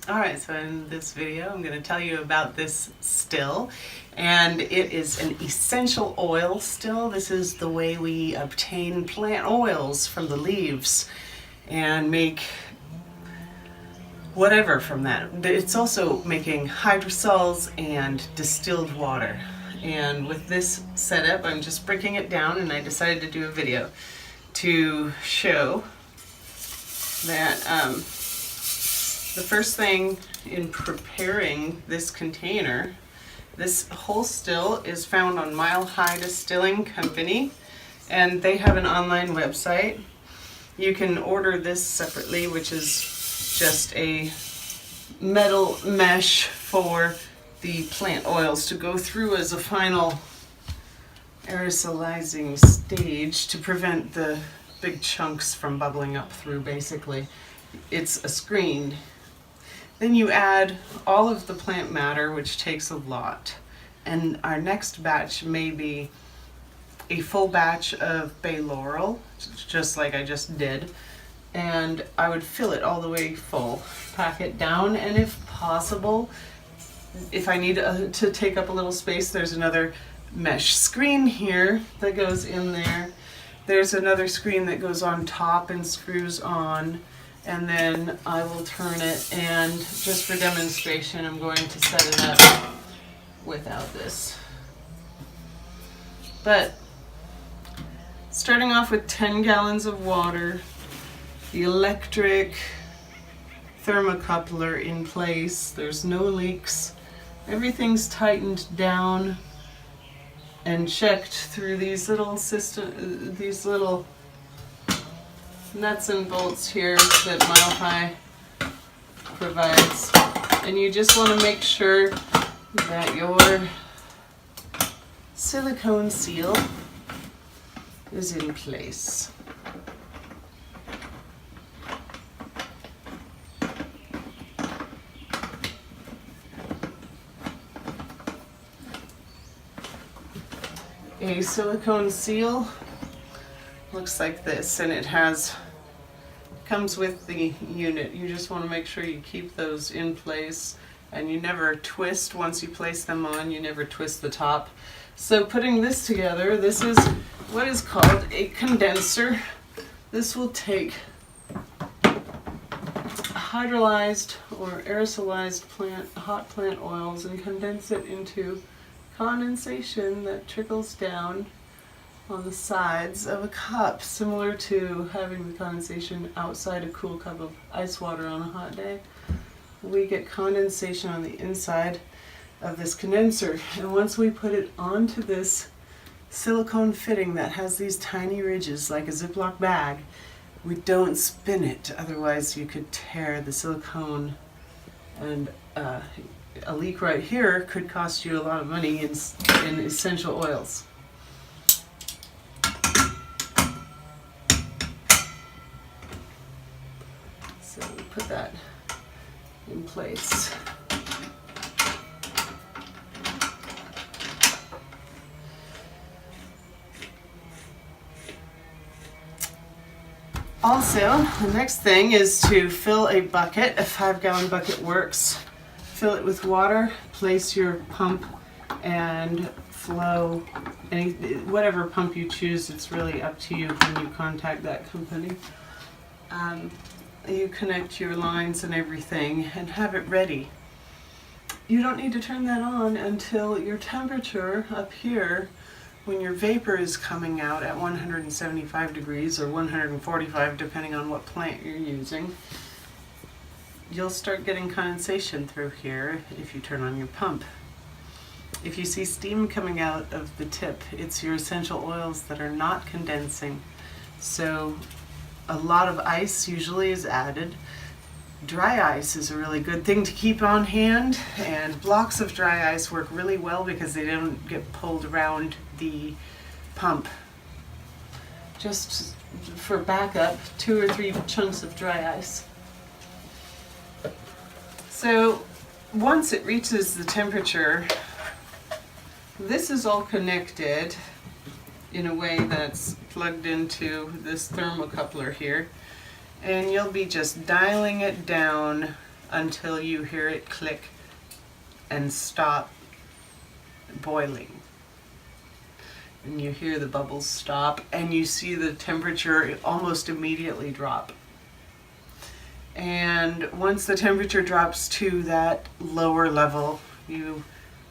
Alright, so in this video I'm going to tell you about this still, and it is an essential oil still. This is the way we obtain plant oils from the leaves and make whatever from that. It's also making hydrosols and distilled water. And with this setup, I'm just breaking it down, and I decided to do a video to show that the first thing in preparing this container, this whole still is found on Mile High Distilling Company, and they have an online website. You can order this separately, which is just a metal mesh for the plant oils to go through as a final aerosolizing stage to prevent the big chunks from bubbling up through, basically. It's a screen. Then you add all of the plant matter, which takes a lot. And our next batch may be a full batch of bay laurel, just like I just did. And I would fill it all the way full, pack it down, and if possible, if I need to take up a little space, there's another mesh screen here that goes in there. There's another screen that goes on top and screws on. And then I will turn it, and just for demonstration, I'm going to set it up without this. But starting off with 10 gallons of water, the electric thermocoupler in place, there's no leaks, everything's tightened down and checked through these little nuts and bolts here that Mile High provides. And you just want to make sure that your silicone seal is in place. A silicone seal looks like this, and it comes with the unit. You just want to make sure you keep those in place, and you never twist. Once you place them on, you never twist the top. So putting this together, this is what is called a condenser. This will take hydrolyzed or aerosolized hot plant oils and condense it into condensation that trickles down on the sides of a cup, similar to having the condensation outside a cool cup of ice water on a hot day. We get condensation on the inside of this condenser, and once we put it onto this silicone fitting that has these tiny ridges like a Ziploc bag, we don't spin it, otherwise you could tear the silicone, and a leak right here could cost you a lot of money in essential oils. So we put that in place. Also, the next thing is to fill a bucket. A 5-gallon bucket works. Fill it with water, place your pump, and flow whatever pump you choose. It's really up to you when you contact that company. You connect your lines and everything and have it ready. You don't need to turn that on until your temperature up here, when your vapor is coming out at 175 degrees or 145 depending on what plant you're using. You'll start getting condensation through here if you turn on your pump. If you see steam coming out of the tip, it's your essential oils that are not condensing. So a lot of ice usually is added. Dry ice is a really good thing to keep on hand, and blocks of dry ice work really well because they don't get pulled around the pump. Just for backup, 2 or 3 chunks of dry ice. So once it reaches the temperature, this is all connected in a way that's plugged into this thermocoupler here, and you'll be just dialing it down until you hear it click and stop boiling. And you hear the bubbles stop and you see the temperature almost immediately drop. And once the temperature drops to that lower level, you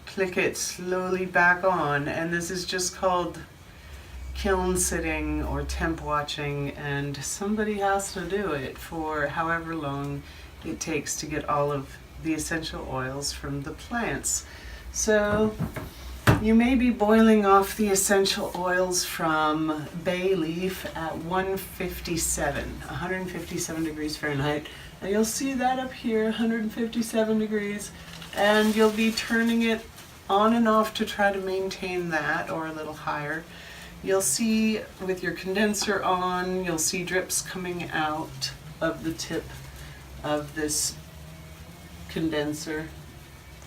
click it slowly back on, and this is just called kiln sitting or temp watching, and somebody has to do it for however long it takes to get all of the essential oils from the plants. So you may be boiling off the essential oils from bay leaf at 157 degrees Fahrenheit. And you'll see that up here, 157 degrees, and you'll be turning it on and off to try to maintain that, or a little higher. You'll see with your condenser on, you'll see drips coming out of the tip of this condenser,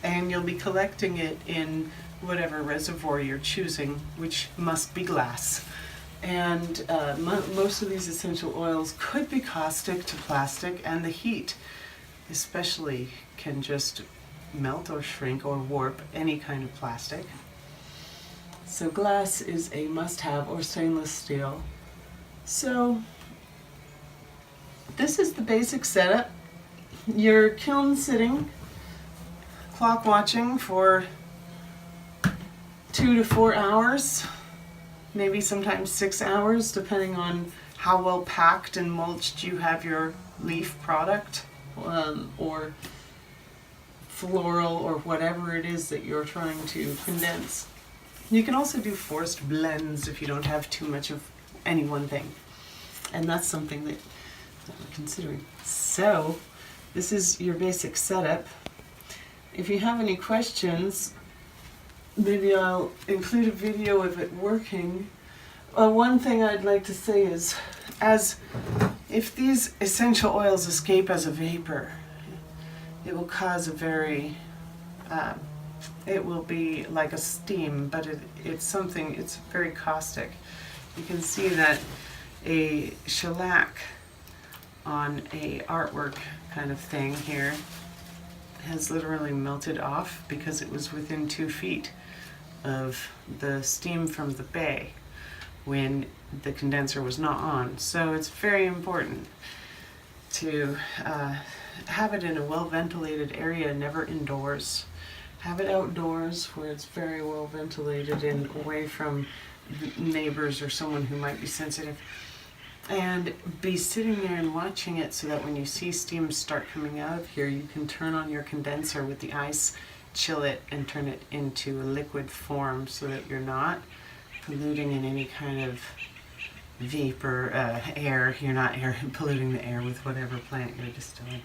and you'll be collecting it in whatever reservoir you're choosing, which must be glass. And most of these essential oils could be caustic to plastic, and the heat especially can just melt or shrink or warp any kind of plastic. So glass is a must-have, or stainless steel. So this is the basic setup. You're kiln sitting, clock watching for 2 to 4 hours, maybe sometimes 6 hours, depending on how well packed and mulched you have your leaf product, or floral, or whatever it is that you're trying to condense. You can also do forced blends if you don't have too much of any one thing, and that's something that we're considering. So this is your basic setup. If you have any questions, maybe I'll include a video of it working. One thing I'd like to say is, if these essential oils escape as a vapor, it will cause a very, it will be like a steam, but it's very caustic. You can see that a shellac on a artwork kind of thing here has literally melted off because it was within 2 feet of the steam from the bay when the condenser was not on. So it's very important to have it in a well-ventilated area, never indoors. Have it outdoors where it's very well ventilated and away from neighbors or someone who might be sensitive. And be sitting there and watching it so that when you see steam start coming out of here, you can turn on your condenser with the ice, chill it, and turn it into a liquid form so that you're not polluting in any kind of vapor, air. You're not polluting the air with whatever plant you're distilling.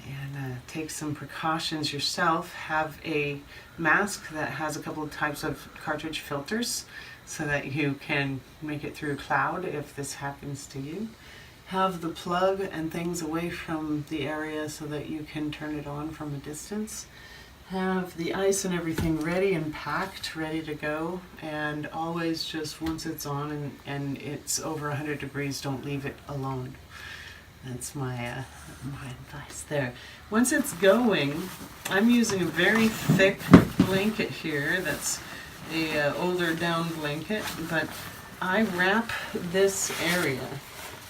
And take some precautions yourself. Have a mask that has a couple of types of cartridge filters so that you can make it through cloud if this happens to you. Have the plug and things away from the area so that you can turn it on from a distance. Have the ice and everything ready and packed, ready to go, and always just once it's on and it's over 100 degrees, don't leave it alone. That's my advice there. Once it's going, I'm using a very thick blanket here. That's a older down blanket, but I wrap this area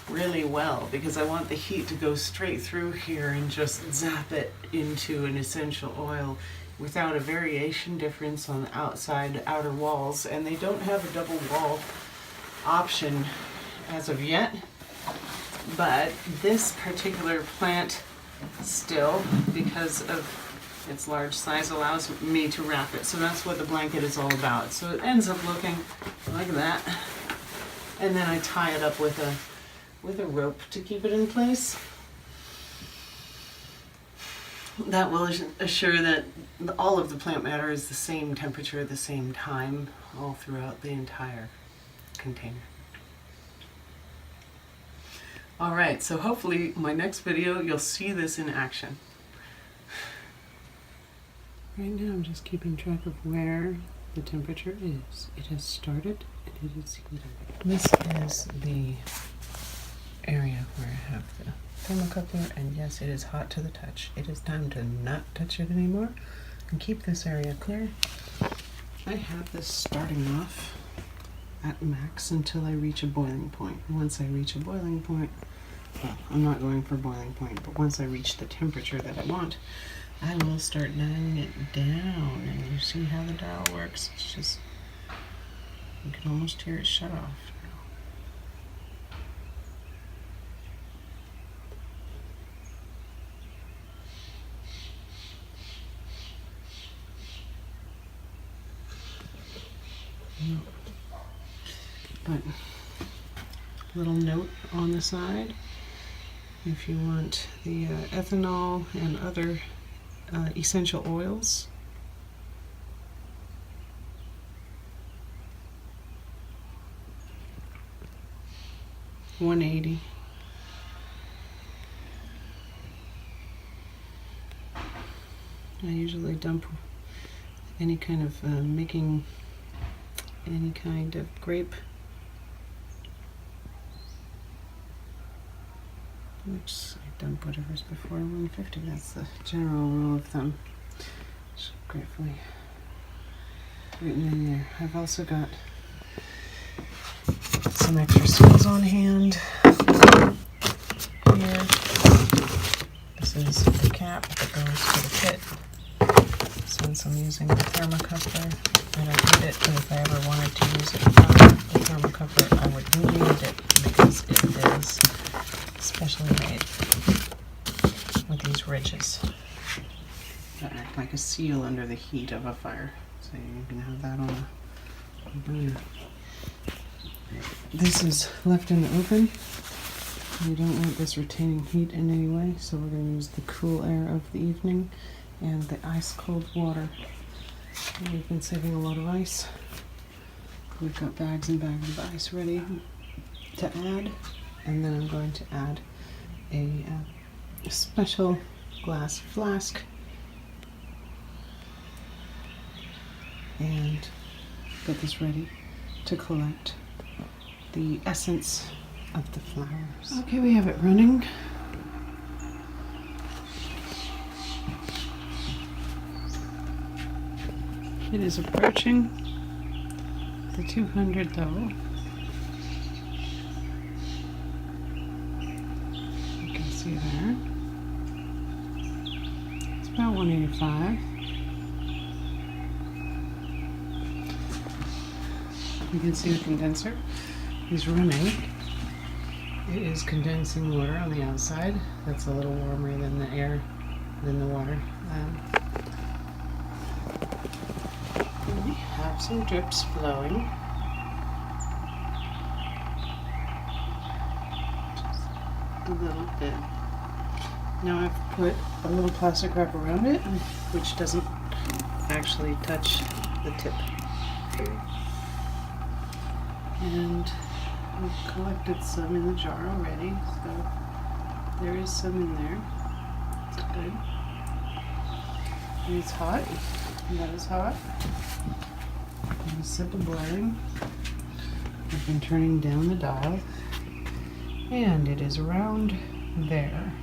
really well because I want the heat to go straight through here and just zap it into an essential oil without a variation difference on the outer walls. And they don't have a double wall option as of yet. But this particular plant still, because of its large size, allows me to wrap it. So that's what the blanket is all about. So it ends up looking like that. And then I tie it up with a rope to keep it in place. That will assure that all of the plant matter is the same temperature at the same time all throughout the entire container. Alright, so hopefully my next video you'll see this in action. Right now I'm just keeping track of where the temperature is. It has started and it is heating. This is the area where I have the thermocoupler, and yes, it is hot to the touch. It is time to not touch it anymore and keep this area clear. I have this starting off at max until I reach a boiling point. Once I reach a boiling point, well, I'm not going for boiling point, but once I reach the temperature that I want, I will start dialing it down. And you see how the dial works? It's just, you can almost hear it shut off now. But little note on the side, if you want the ethanol and other essential oils, $180. I usually dump any kind of making any kind of grape, which I dump whatever's before 150. That's the general rule of thumb. Just gratefully written in there. I've also got some extra seals on hand here. This is the cap that goes to the pit. Since I'm using the thermocoupler, I don't need it, but if I ever wanted to use it from the thermocoupler, I would need it because it is specially made with these ridges that act like a seal under the heat of a fire. So you can have that on a burner. This is left in the oven. We don't want this retaining heat in any way, so we're going to use the cool air of the evening and the ice cold water. And we've been saving a lot of ice. We've got bags and bags of ice ready to add, and then I'm going to add a special glass flask and get this ready to collect the essence of the flowers. Okay, we have it running. It is approaching the 200 level. You can see there. It's about 185. You can see the condenser is running. It is condensing water on the outside. That's a little warmer than the air, than the water. We have some drips flowing. Just a little bit. Now I've put a little plastic wrap around it, which doesn't actually touch the tip. And I've collected some in the jar already, so there is some in there. It's good. And it's hot. And that is hot. And a sip of blaring. I've been turning down the dial, and it is around there.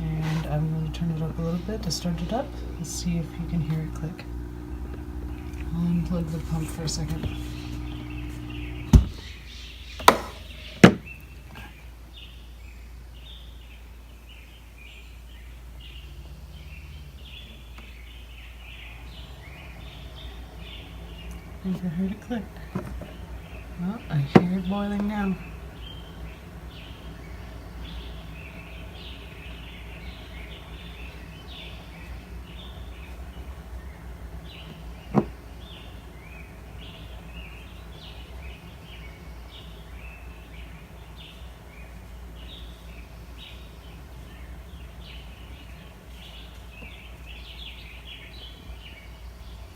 And I'm going to turn it up a little bit to start it up. Let's see if you can hear it click. I'll unplug the pump for a second. Never heard it click. Well, I hear it boiling now.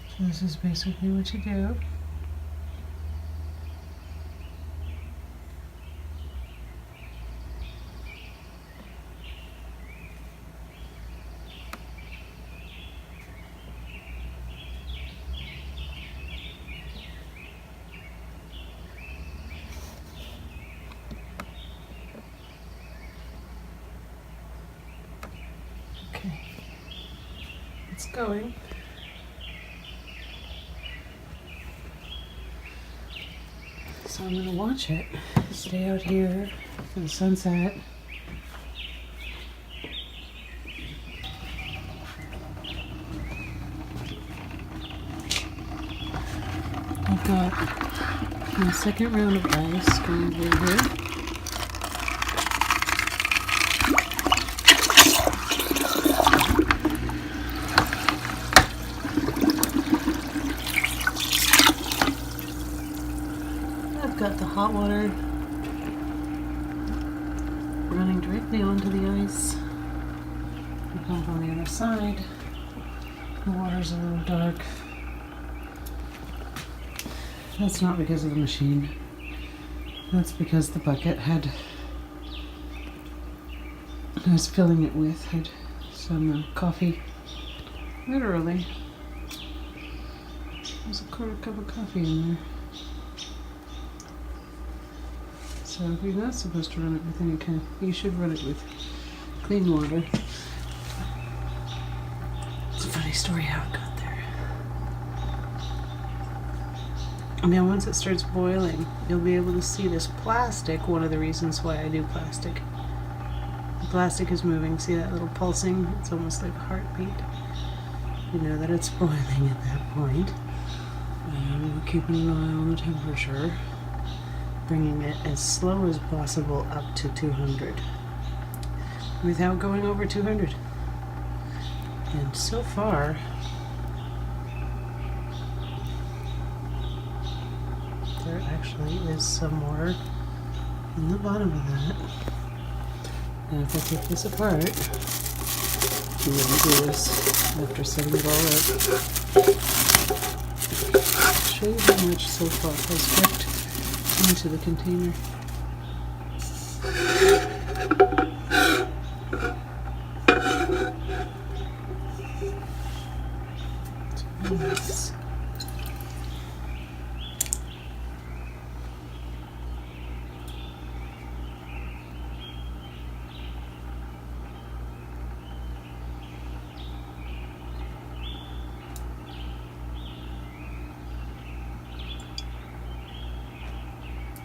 So this is basically what you do. going. So I'm gonna watch it. Stay out here for the sunset. I've got my second round of ice going through here. I've got the hot water running directly onto the ice. The pump on the other side. The water's a little dark. That's not because of the machine. That's because the bucket I was filling it with, had some coffee. Literally. There's a quarter cup of coffee in there. So you're not supposed to run it with any kind. You should run it with clean water. It's a funny story how it got there. Now once it starts boiling, you'll be able to see this plastic. One of the reasons why I do plastic. The plastic is moving. See that little pulsing? It's almost like a heartbeat. You know that it's boiling at that point. And we're keeping an eye on the temperature, bringing it as slow as possible up to 200 without going over 200. And so far, there actually is some water in the bottom of that. Now if I take this apart, I'm going to do this after setting it all up. I'll show you how much so far has dripped into the container. Nice.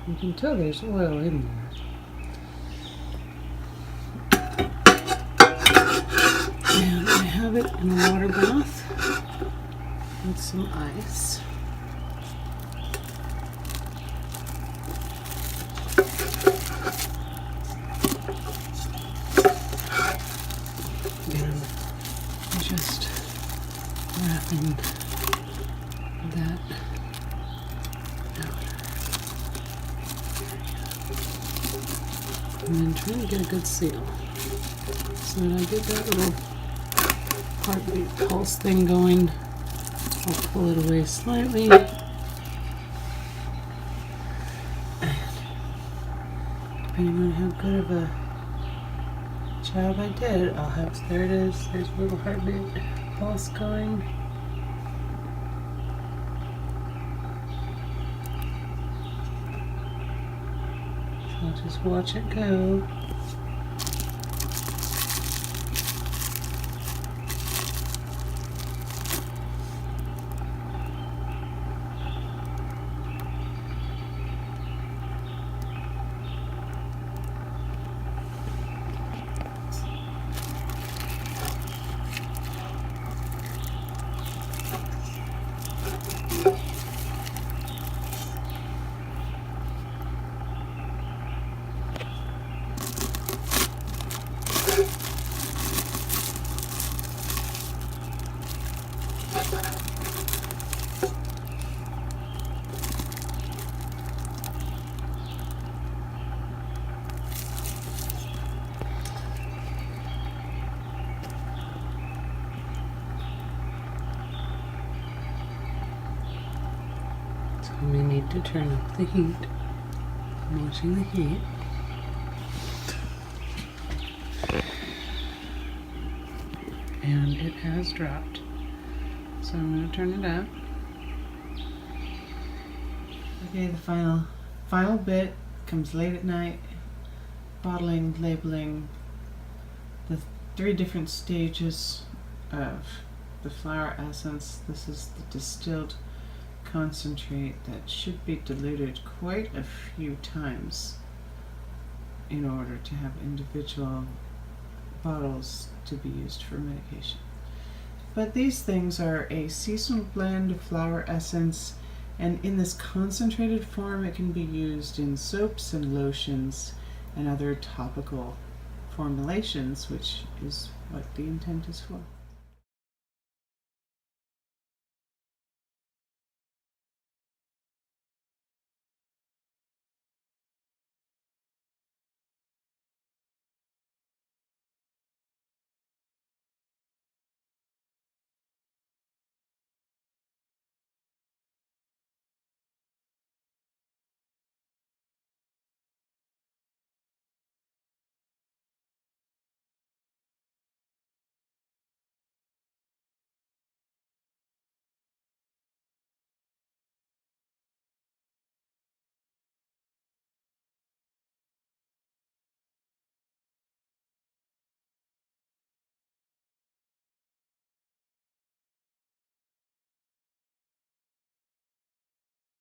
You can tell there's oil in there. And I have it in a water bath with some ice. And I'm just wrapping that out. And then trying to get a good seal so that I get that little heartbeat pulse thing going. I'll pull it away slightly. And depending on how good of a job I did, I'll have, there it is, there's a little heartbeat pulse going. So I'll just watch it go. So we need to turn up the heat. I'm watching the heat. And it has dropped. So I'm going to turn it up. Okay, the final bit comes late at night. Bottling, labeling, the 3 different stages of the flower essence. This is the distilled concentrate that should be diluted quite a few times in order to have individual bottles to be used for medication. But these things are a seasonal blend of flower essence, and in this concentrated form it can be used in soaps and lotions and other topical formulations, which is what the intent is for.